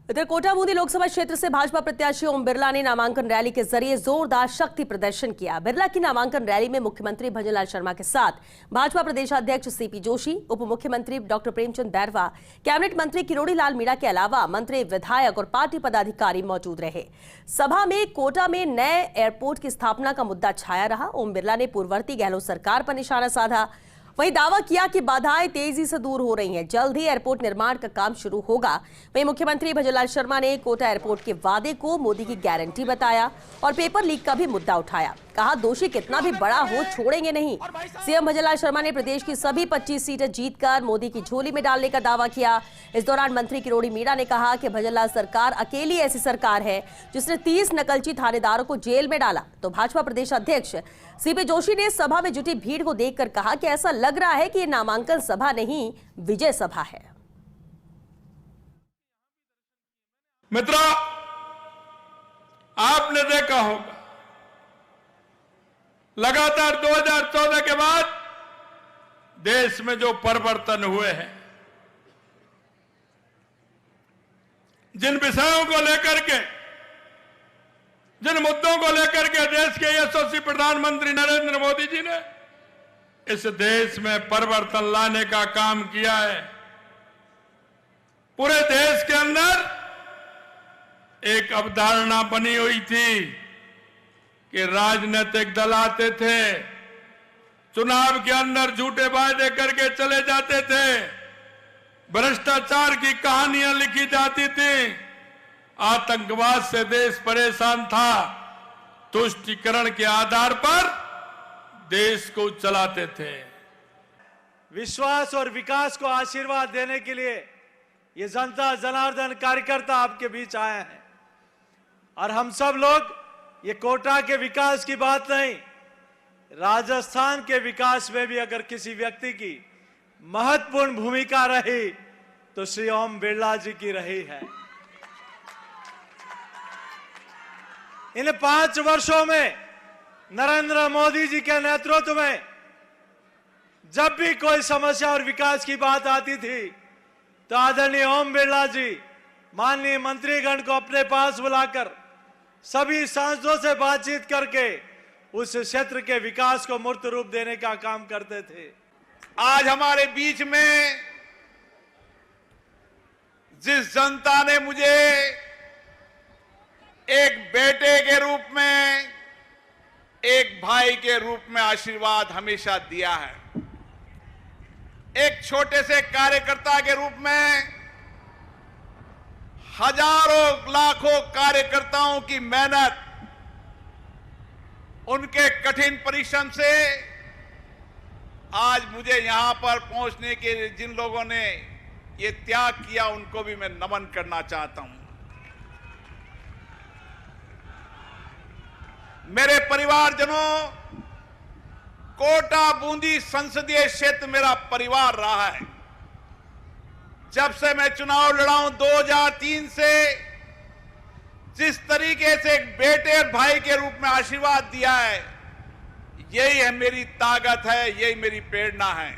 इधर कोटा बूंदी लोकसभा क्षेत्र से भाजपा प्रत्याशी ओम बिरला ने नामांकन रैली के जरिए जोरदार शक्ति प्रदर्शन किया। बिरला की नामांकन रैली में मुख्यमंत्री भजनलाल शर्मा के साथ भाजपा प्रदेशाध्यक्ष सीपी जोशी, उप मुख्यमंत्री डॉक्टर प्रेमचंद बैरवा, कैबिनेट मंत्री किरोड़ी लाल मीणा के अलावा मंत्री, विधायक और पार्टी पदाधिकारी मौजूद रहे। सभा में कोटा में नए एयरपोर्ट की स्थापना का मुद्दा छाया रहा। ओम बिरला ने पूर्ववर्ती गहलोत सरकार पर निशाना साधा। वहीं दावा किया कि बाधाएं तेजी से दूर हो रही हैं, जल्द ही एयरपोर्ट निर्माण का काम शुरू होगा। वहीं मुख्यमंत्री भजनलाल शर्मा ने कोटा एयरपोर्ट के वादे को मोदी की गारंटी बताया और पेपर लीक का भी मुद्दा उठाया। कहा, दोषी कितना भी बड़ा हो छोड़ेंगे नहीं। सीएम भजनलाल शर्मा ने प्रदेश की सभी 25 सीटें जीतकर मोदी की झोली में डालने का दावा किया। इस दौरान मंत्री किरोड़ी मीणा ने कहा कि भजनलाल सरकार अकेली ऐसी सरकार है जिसने 30 नकलची थानेदारों को जेल में डाला। तो भाजपा प्रदेश अध्यक्ष सीपी जोशी ने सभा में जुटी भीड़ को देखकर कहा कि ऐसा लग रहा है कि ये नामांकन सभा नहीं, विजय सभा है। मित्रों, आपने देखा होगा लगातार 2014 के बाद देश में जो परिवर्तन हुए हैं, जिन विषयों को लेकर के, जिन मुद्दों को लेकर के देश के यशस्वी प्रधानमंत्री नरेंद्र मोदी जी ने इस देश में परिवर्तन लाने का काम किया है। पूरे देश के अंदर एक अवधारणा बनी हुई थी कि राजनीतिक दल आते थे, चुनाव के अंदर झूठे वायदे करके चले जाते थे, भ्रष्टाचार की कहानियां लिखी जाती थी, आतंकवाद से देश परेशान था, तुष्टीकरण के आधार पर देश को चलाते थे। विश्वास और विकास को आशीर्वाद देने के लिए ये जनता जनार्दन कार्यकर्ता आपके बीच आए हैं और हम सब लोग ये कोटा के विकास की बात नहीं, राजस्थान के विकास में भी अगर किसी व्यक्ति की महत्वपूर्ण भूमिका रही तो श्री ओम बिरला जी की रही है। इन 5 वर्षों में नरेंद्र मोदी जी के नेतृत्व में जब भी कोई समस्या और विकास की बात आती थी तो आदरणीय ओम बिरला जी माननीय मंत्रीगण को अपने पास बुलाकर सभी सांसदों से बातचीत करके उस क्षेत्र के विकास को मूर्त रूप देने का काम करते थे। आज हमारे बीच में जिस जनता ने मुझे एक बेटे के रूप में, एक भाई के रूप में आशीर्वाद हमेशा दिया है, एक छोटे से कार्यकर्ता के रूप में हजारों लाखों कार्यकर्ताओं की मेहनत, उनके कठिन परिश्रम से आज मुझे यहां पर पहुंचने के लिए जिन लोगों ने ये त्याग किया उनको भी मैं नमन करना चाहता हूं। मेरे परिवारजनों, कोटा बूंदी संसदीय क्षेत्र मेरा परिवार रहा है। जब से मैं चुनाव लड़ा हूं 2003 से, जिस तरीके से एक बेटे और भाई के रूप में आशीर्वाद दिया है, यही है मेरी ताकत है, यही मेरी प्रेरणा है।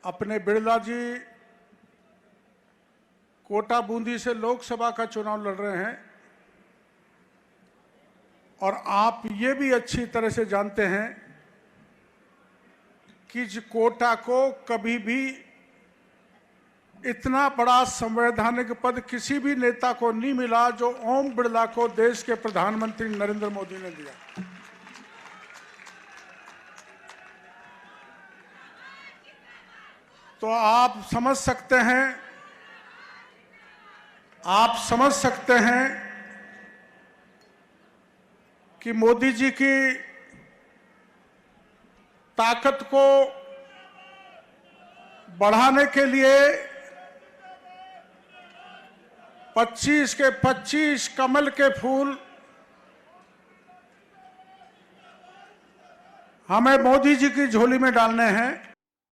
अपने बिरला जी कोटा बूंदी से लोकसभा का चुनाव लड़ रहे हैं और आप ये भी अच्छी तरह से जानते हैं कि कोटा को कभी भी इतना बड़ा संवैधानिक पद किसी भी नेता को नहीं मिला जो ओम बिरला को देश के प्रधानमंत्री नरेंद्र मोदी ने दिया। तो आप समझ सकते हैं कि मोदी जी की ताकत को बढ़ाने के लिए 25 के 25 कमल के फूल हमें मोदी जी की झोली में डालने हैं।